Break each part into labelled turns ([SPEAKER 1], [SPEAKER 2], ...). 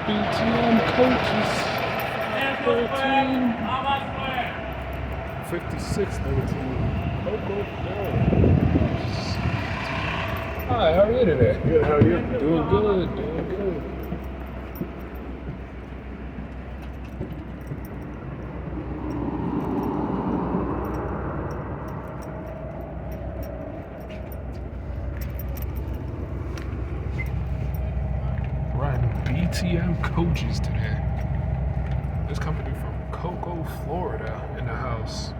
[SPEAKER 1] BTM coaches. 13. 5613. Hi, how are you today?
[SPEAKER 2] Good, how are you?
[SPEAKER 1] Doing good, doing good. Riding BTM coaches today. This company from Cocoa, Florida in the house.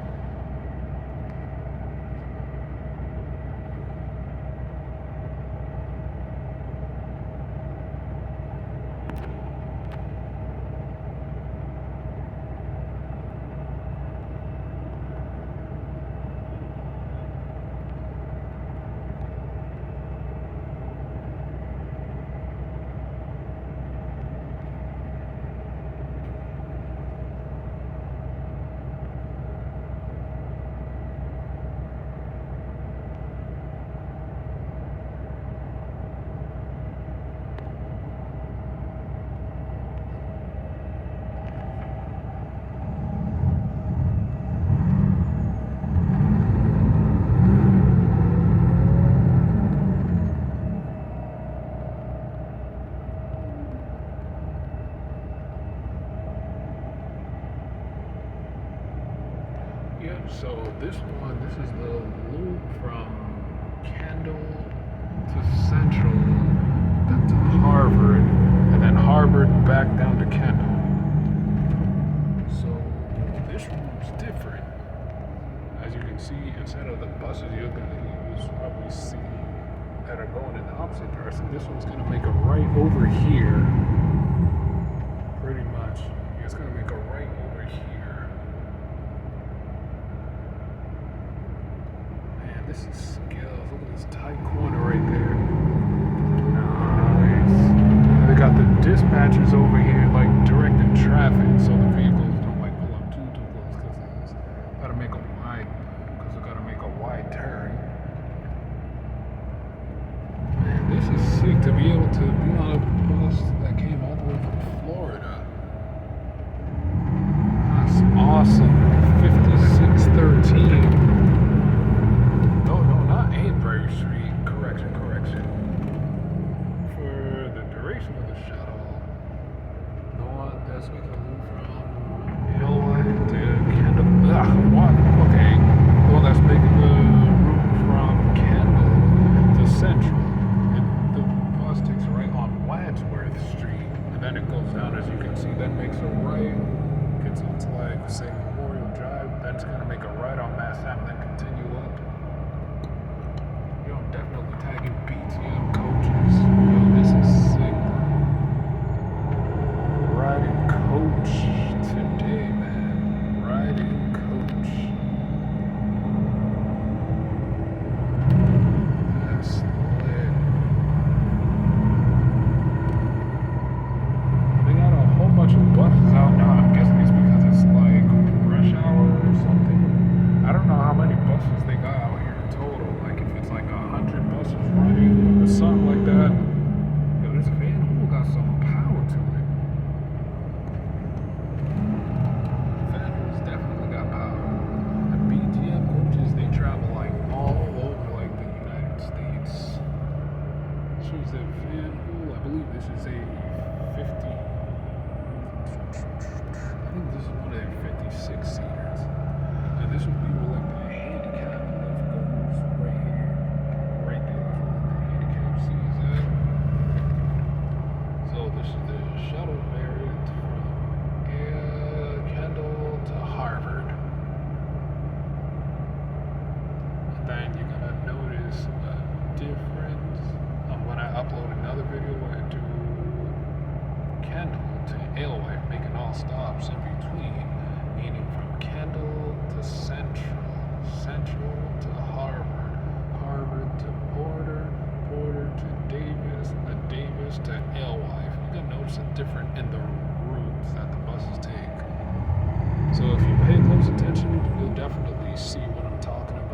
[SPEAKER 1] Yep, so this is the loop from Kendall to Central, then to Harvard, and then Harvard back down to Kendall. So this route's different. As you can see, instead of the buses you'll probably see that are going in the opposite direction, this one's gonna make a right over here. Pretty much. It's gonna make a right over here. This is skills. Look at this tight corner right there. Nice. And they got the dispatchers over here, like directing traffic, so the vehicles don't like pull up too close, because it's gotta make a wide turn. Man, this is sick to be able to be on a bus that came all the way from Florida. That's awesome. 5613. Correction. For the duration of the shuttle, the one that's making the move from Alewife to Kendall. What? Okay. The one that's making the route from Kendall to Central. The bus takes a right on Wadsworth Street, and then it goes down, as you can see, then makes a right, gets into like, say, Memorial Drive, then it's gonna make a right on Mass Ave, then continue up. Definitely tagging BTM coaches. Yo, this is sick. Riding coach today, man. Riding coach. That's lit. They got a whole bunch of buses out now. I'm guessing it's because it's like rush hour or something. I don't know how many buses they got out here in total. Like if it's like 100 buses running or something like that. Yo, this van Hool got some power to it. Van Hool's definitely got power. The BTM coaches, they travel like all over like the United States. Shows that Van Hool, I believe this is a 50. I think this is one of their 56 seaters. And this would be where like the handicap lift goes right here. Right there is where the handicap seats at. So this is the shuttle variant from Kendall to Harvard. And then you're gonna notice a difference when I upload another video where I do Kendall to Alewife, making all stops in between, meaning from Kendall to Central, Central to Harvard, Harvard to Porter, Porter to Davis, and Davis to Alewife. You can notice a difference in the routes that the buses take. So if you pay close attention, you'll definitely see what I'm talking about.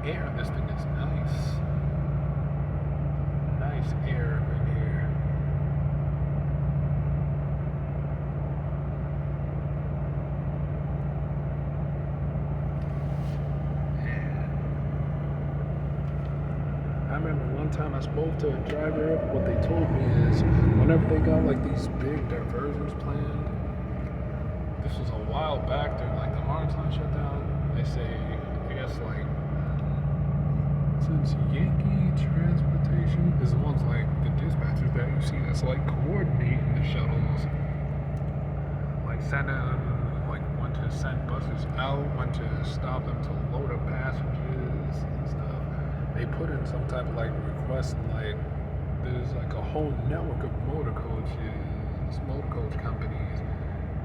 [SPEAKER 1] air in this thing is nice. Nice air in here. I remember one time I spoke to a driver, what they told me is whenever they got like these big diversions planned, this was a while back during like the Martin shutdown, they say, I guess like, since Yankee Transportation is the ones like the dispatchers that you see that's like coordinating the shuttles, like sending, like when to send buses out, when to stop them to load up passengers and stuff. They put in some type of like request, and like there's like a whole network of motor coach companies,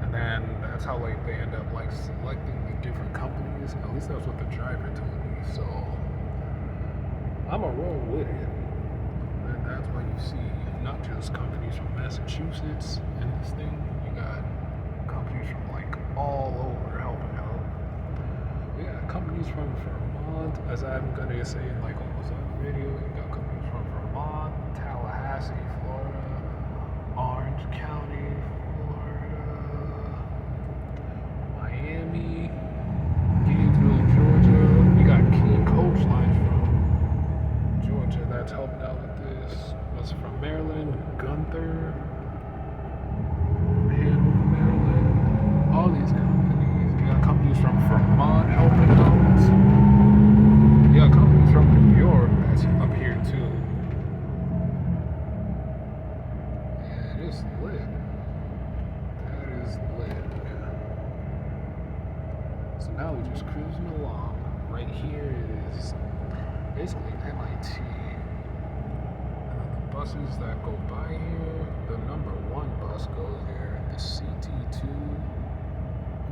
[SPEAKER 1] and then that's how like they end up like selecting the different companies. At least that's what the driver told me. So I'm a roll with it, and that's why you see not just companies from Massachusetts in this thing. You got companies from like all over helping out. Yeah, companies from Vermont, as I'm gonna say in like almost every video. You got companies from Vermont, Tallahassee, Florida, Orange County, Florida, Miami, Gainesville, Georgia. You got key coach lines from Georgia that's helping out with this. What's from Maryland? Gunther, Hanover, Maryland. All these companies. You got companies from Vermont helping out. You got companies from New York that's up here too. Yeah, it is lit. That is lit. So now we're just cruising along. Right here is basically MIT. And then the buses that go by here, the number 1 bus goes here. The CT2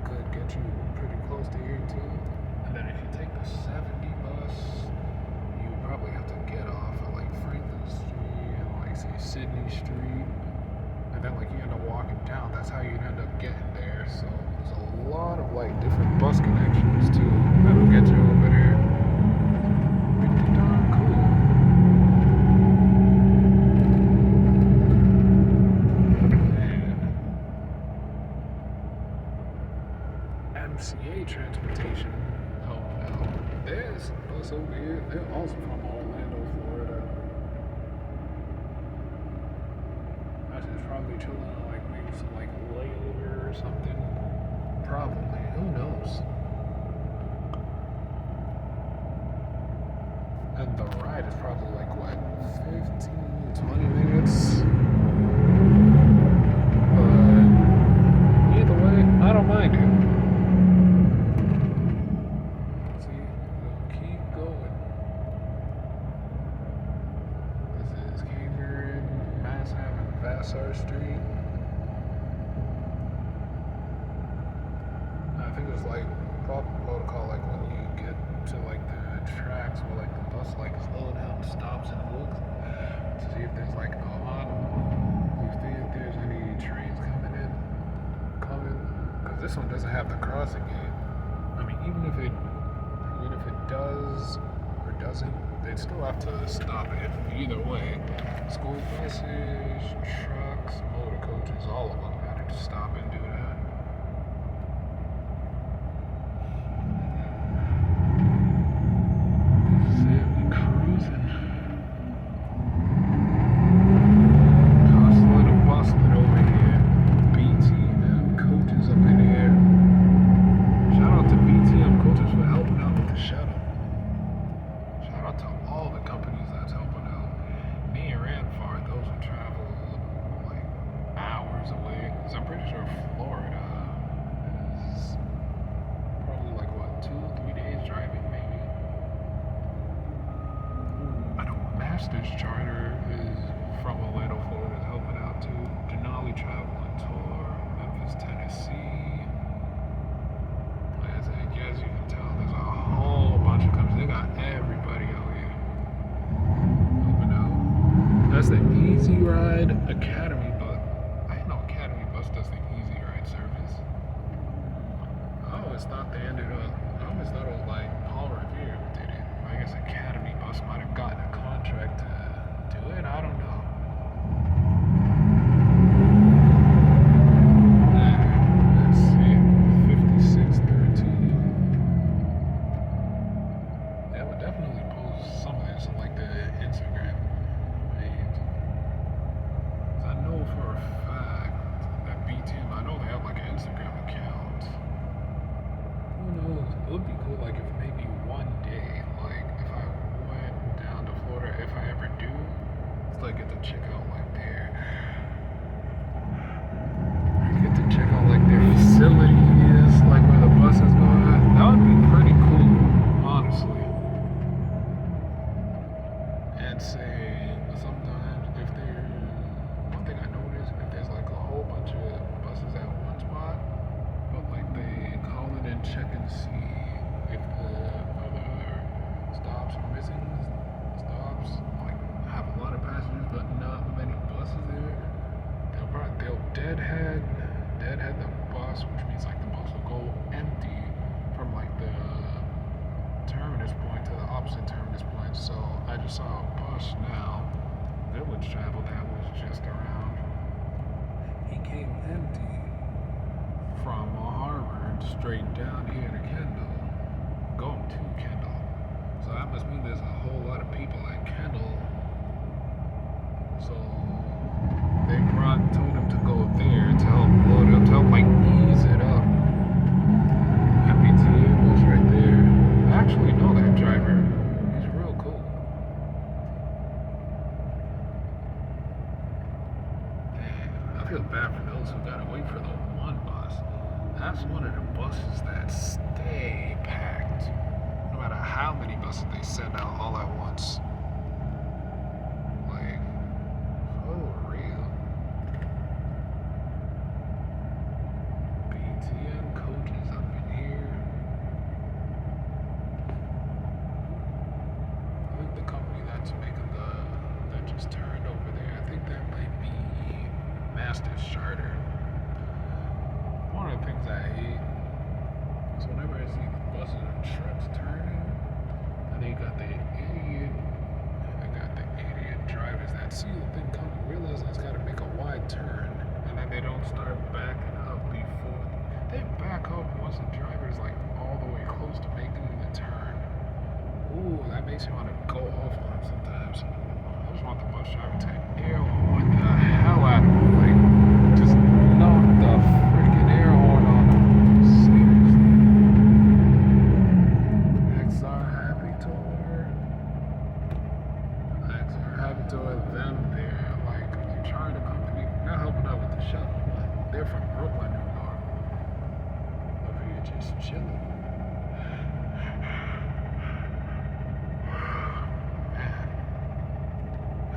[SPEAKER 1] could get you pretty close to here too. And then if you take the 70 bus, you probably have to get off at like Franklin Street and like say Sydney Street. And then like you end up walking down. That's how you'd end up getting there. So there's a lot of like different bus connections too that'll get you over there. Pretty darn cool. And MBTA transportation helping out. There's a bus over here. They're also from Orlando, Florida. I was probably chilling on like maybe some like layover or something. Probably. Who knows? And the ride is probably like what, 15, 20 minutes? But either way, I don't mind it. See, we'll keep going. This is Cambridge, Mass Ave, and Vassar Street. I think it's like proper protocol, like when you get to like the tracks where like the bus like slows down, stops, and looks to see if there's like you see if there's any trains coming, because this one doesn't have the crossing gate. I mean, even if it does or doesn't, they'd still have to stop it. Either way, school buses, trucks, motor coaches, all of them had to stop and do that. This charter is from Orlando, Florida, is helping out too. Denali Travel and Tour, Memphis, Tennessee. As you can tell, there's a whole bunch of companies. They got everybody out here helping out. That's the Easy Ride Academy bus. I didn't know Academy Bus does the Easy Ride service. I always thought they ended up. I always thought it was like Paul Revere who did it. I guess deadhead the bus, which means like the bus will go empty from like the terminus point to the opposite terminus point. So I just saw a bus now, village travel, that was just around. He came empty from Harvard straight down here to Kendall, going to Kendall. So that must mean there's a whole lot of people at Kendall. So they told him to go there to help load up, to help like ease it up. MBTA was right there. I actually know that driver. He's real cool. Damn, I feel bad for those who gotta wait for the one bus. That's one of the buses that stay packed, no matter how many buses they send out all at once. Like, for real. BTM coaches up in here. I think the company that's making that just turned over there, I think that might be Master's Charter. One of the things I hate is whenever I see the buses and trucks turning, and they got the idiot drivers that see the thing coming, realize it's got to make a wide turn, and then they don't start backing up before they back up once the driver is like all the way close to making the turn. Ooh, that makes me want to go off on them sometimes. I just want the bus driver to air horn the hell out of them, like just knock the freaking air horn on them. Seriously. XR Happy Tour. XR Happy Tour, them there. Like, I'm trying to company, not helping out with the shuttle, but they're from Brooklyn, New York. Over here just chilling. Man,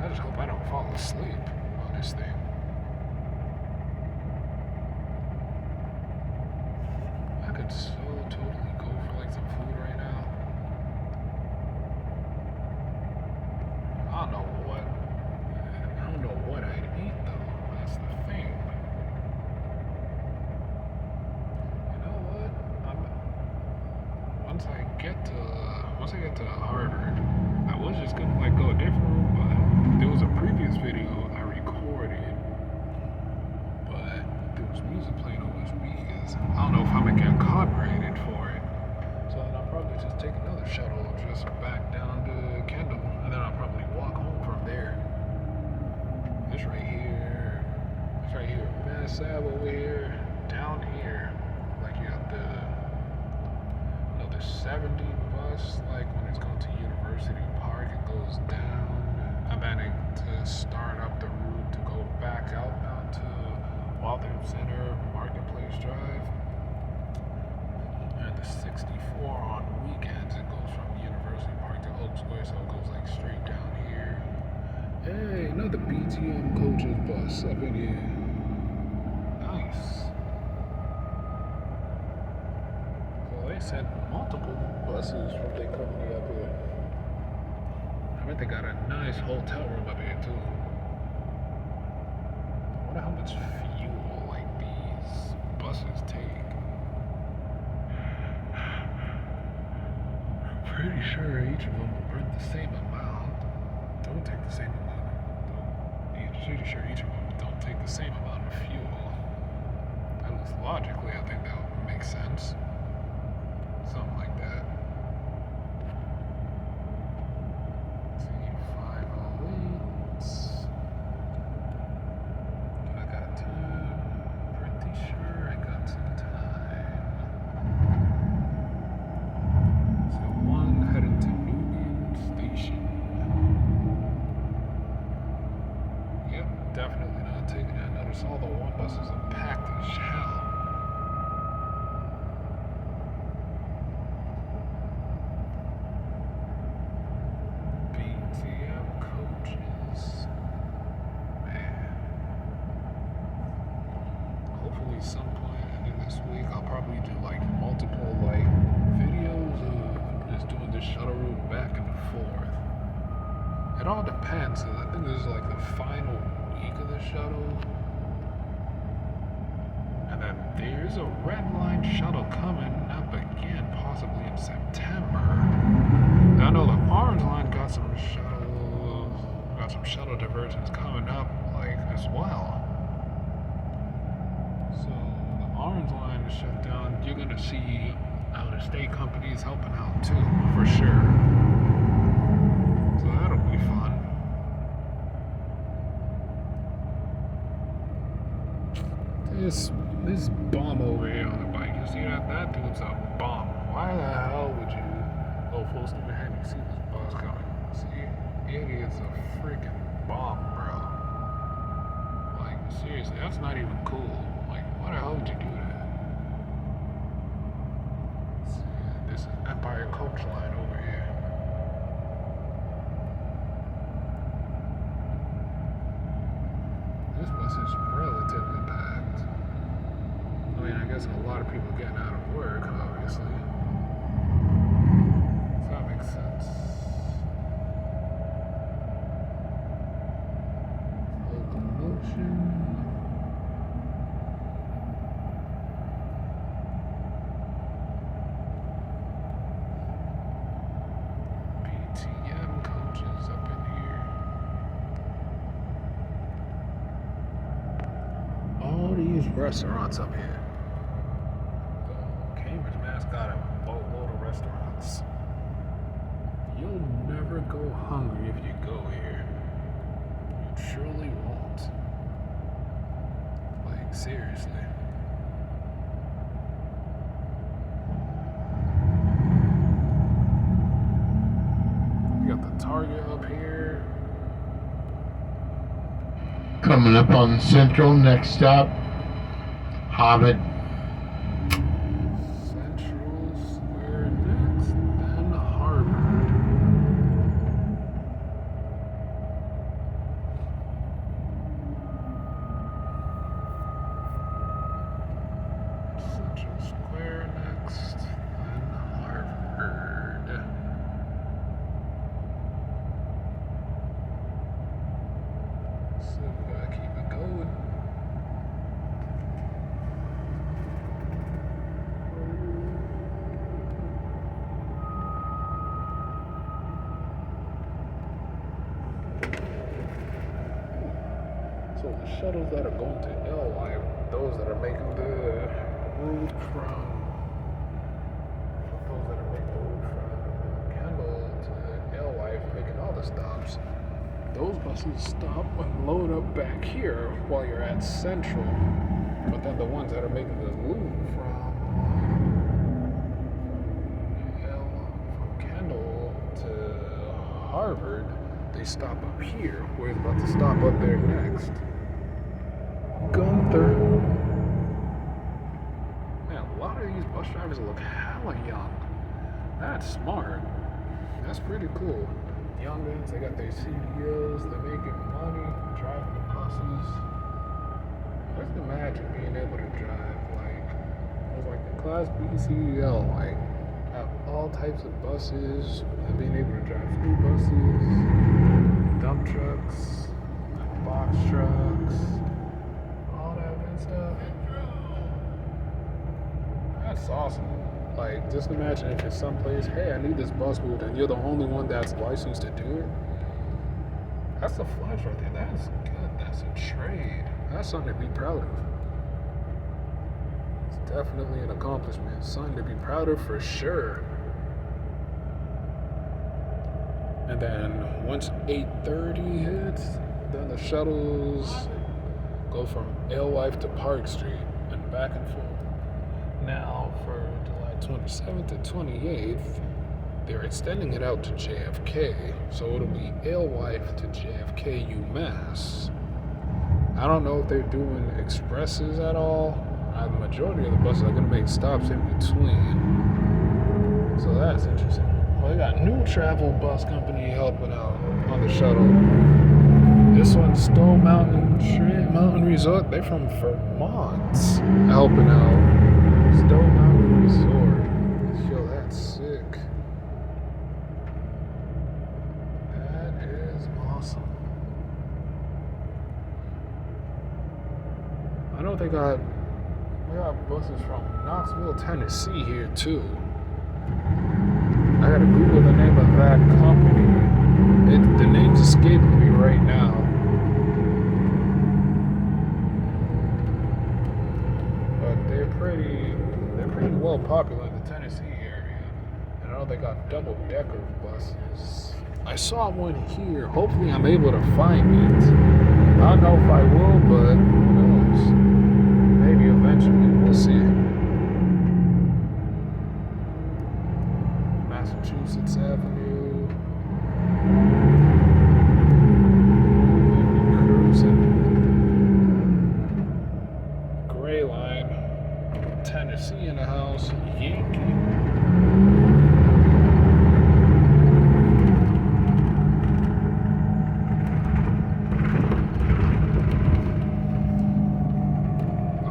[SPEAKER 1] I just hope I don't fall asleep on this thing. I could so totally go for like some food right now. I don't know what I'd eat though. That's the thing. You know what? Once I get to Harvard, I was just gonna like go a different route, but there was a previous video I recorded, but there was music playing over speakers. I don't know if I'm gonna get copyrighted for it. So then I'll probably just take another shuttle just back down to Kendall, and then I'll probably walk home from there. This right here, Mass Ave over here, down here, like you got the 70 bus, like when it's going to University Park, it goes down. I'm planning to start up the route to go back outbound to Waltham Center, Marketplace Drive. And the 64 on weekends, it goes from University Park to Oak Square, so it goes like straight down here. Hey, another BTM coaches bus up in here. Nice. So they sent multiple buses from their company up here. I bet they got a nice hotel room up here too. I wonder how much fuel like these buses take. I'm pretty sure each of them will burn the same amount. Don't take the same amount. I'm pretty sure each of them don't take the same amount of fuel. At least logically, I think that would make sense. Something like that. I got time. Pretty sure I got some time. So one heading to Union Station. Yep, definitely not taking that. Notice all the one buses are packed as hell. BTM coaches. Man. Hopefully some point in this week I'll probably do like multiple like videos of just doing this shuttle route back and forth. It all depends. I think this is like the final week of the shuttle. There's a red line shuttle coming up again, possibly in September. I know the orange line got some shuttle diversions coming up, like, as well. So the orange line is shut down. You're gonna see out-of-state companies helping out too, for sure. So that'll be fun. This bomb over here on the bike, you see that? That dude's a bomb. Why the hell would you go full steam ahead and you see this bus coming? See? It is a freaking bomb, bro. Like, seriously, that's not even cool. Like, why the hell would you do that? See, this is Empire Coach Line over here. This bus is relatively packed. I mean, I guess a lot of people getting out of work, obviously. So that makes sense. Locomotion. BTM coaches up in here. All these restaurants up here. Cambridge, Mass got a boatload of restaurants. You'll never go hungry if you go here. You truly won't. Like, seriously. You got the Target up here.
[SPEAKER 2] Coming up on Central, next stop, Hobbit.
[SPEAKER 1] Central Square next, then Harvard. Central Square next, then Harvard. So we gotta keep it going. So the shuttles that are going to Alewife, those that are making the route from Kendall to Alewife, making all the stops, those buses stop and load up back here while you're at Central. But then the ones that are making the loop from Kendall to Harvard, they stop up here. We're about to stop up there next. Gunther. Man, a lot of these bus drivers look hella young. That's smart. That's pretty cool. Youngins, they got their CDLs, they're making money, driving the buses. Just imagine being able to drive like the Class B CDL, like have all types of buses, and being able to drive school buses, dump trucks, box trucks, all that good stuff. That's awesome. Like, just imagine if it's someplace, hey, I need this bus moved, and you're the only one that's licensed to do it. That's a flash right there. That's good. That's a trade. That's something to be proud of. It's definitely an accomplishment. Something to be proud of for sure. And then once 8:30 hits, then the shuttles go from Alewife to Park Street and back and forth. Now for July 27th and 28th, they're extending it out to JFK, so it'll be Alewife to JFK UMass. I don't know if they're doing expresses at all. The majority of the buses are going to make stops in between, so that's interesting. Well, they got New Travel Bus Company helping out on the shuttle. This one's Stowe Mountain Resort. They're from Vermont, helping out. Stowe Mountain Resort. Yo, that's sick. That is awesome. I know they got, We got buses from Knoxville, Tennessee here too. I gotta Google the name of that company. The name's escaping me right now. But they're pretty well popular in the Tennessee area. And I know they got double-decker buses. I saw one here. Hopefully I'm able to find it. I don't know if I will, but who knows? Maybe eventually. We'll see. Massachusetts Avenue. Cruising. Gray line. Tennessee in the house. Yankee.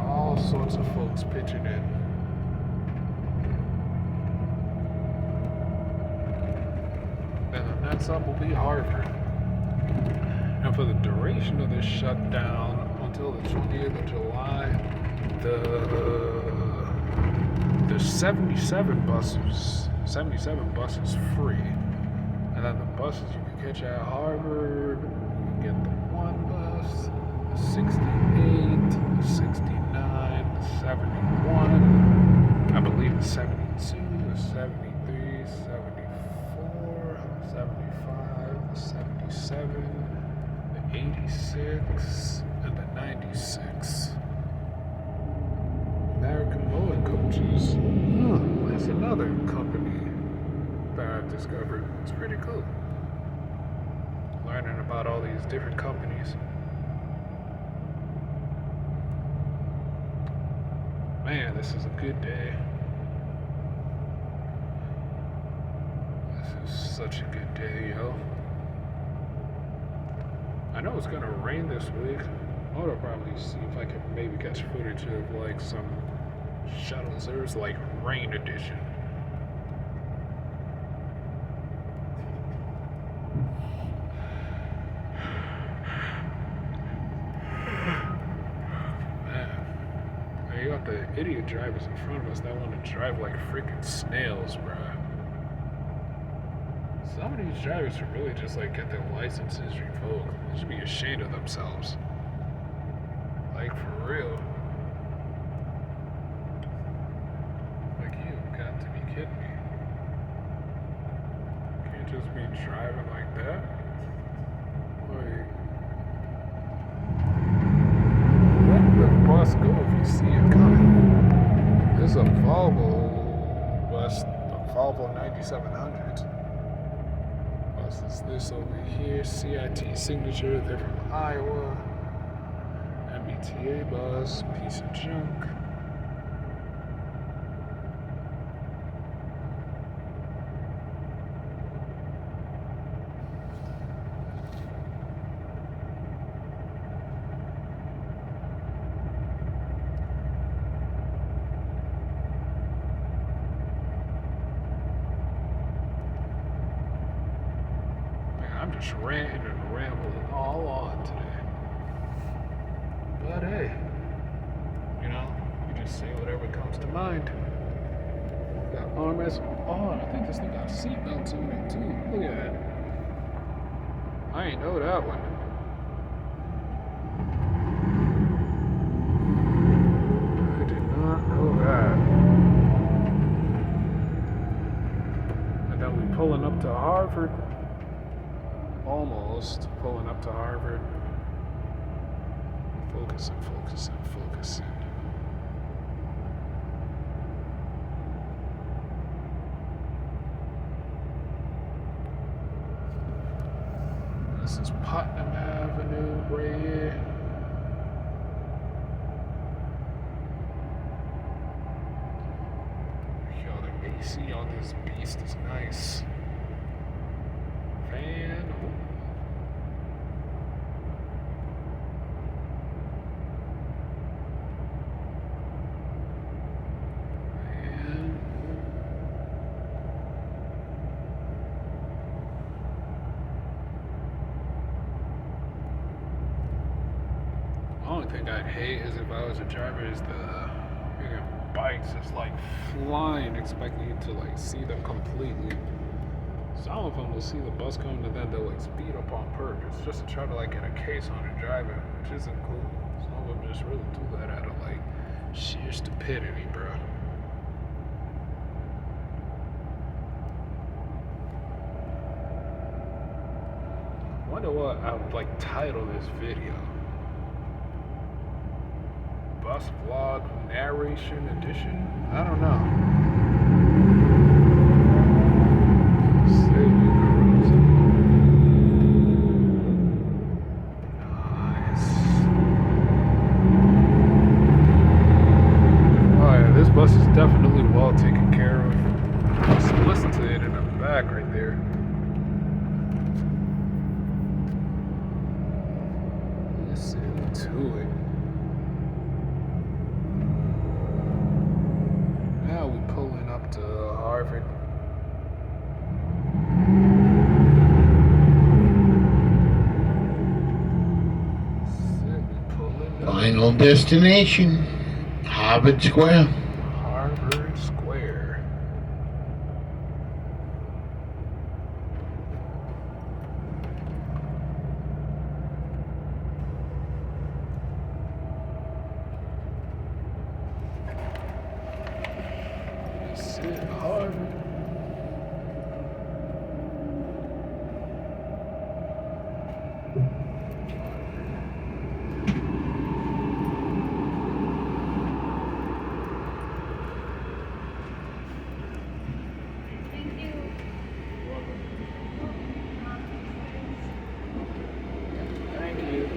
[SPEAKER 1] All sorts of folks pitching in. And the next up will be Harvard. And for the duration of this shutdown until the 20th of July, there's 77 buses free. And then the buses you can catch at Harvard, you can get the one bus, the 68, the 69, the 71, I believe the 72, the 73, 74, 75, the 77, the 86, and the 96. American Rolling Coaches. That's another company that I've discovered. It's pretty cool. Learning about all these different companies. Man, this is a good day. This is such a good day, yo. I know it's gonna rain this week. I'll probably see if I can maybe catch footage of like some shuttles. There's like rain edition. You got the idiot drivers in front of us that want to drive like freaking snails, bruh. Some of these drivers should really just like get their licenses revoked. They should be ashamed of themselves. Like for real. Like you got to be kidding me. Can't just be driving like that. Like, let the bus go if you see it coming. There's a Volvo bus, a Volvo 9700. Bus is this over here, CIT signature, they're from Iowa. MBTA bus, piece of junk. I'm just ranting and rambling all on today. But hey, you know, you just say whatever comes to mind. Got armrests. Oh, I think this thing got seatbelts on it too. Look at that. I ain't know that one. I did not know that. And then we pulling up to Harvard. Almost pulling up to Harvard. Focusing. This is Putnam Avenue right here. Yo, the AC on this beast is nice. Fan. The only thing I'd hate is if I was a driver is the Freaking bikes is like flying, expecting you to like see them completely. Some of them will see the bus coming and then they'll like speed up on purpose just to try to like get a case on the driver, which isn't cool. Some of them just really do that out of like sheer stupidity, bro. Wonder what I would like title this video. Bus vlog narration edition? I don't know. Nice. Oh yeah, this bus is definitely well taken care of. Just listen to it in the back right there. Listen to it. Now we pulling up to Harvard.
[SPEAKER 2] Final destination, Harvard Square.
[SPEAKER 1] Harvard Square. That's it, Harvard.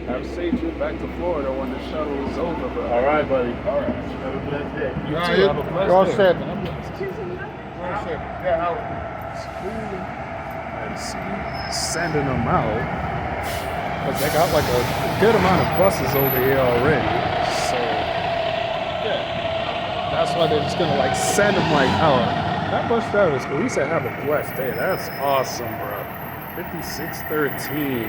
[SPEAKER 1] Have a safe trip back to Florida when the shuttle is over, bro.
[SPEAKER 2] All right, buddy.
[SPEAKER 1] All right.
[SPEAKER 2] Have a blessed day.
[SPEAKER 1] You too. Have a blessed day.
[SPEAKER 2] All set.
[SPEAKER 1] God bless.
[SPEAKER 2] All set. Yeah, out.
[SPEAKER 1] And see, sending them out. Because they got like a good amount of buses over here already. So, yeah. That's why they're just going to like send them like out. That bus driver is cool. He said, have a blessed day. That's awesome, bro. 5613.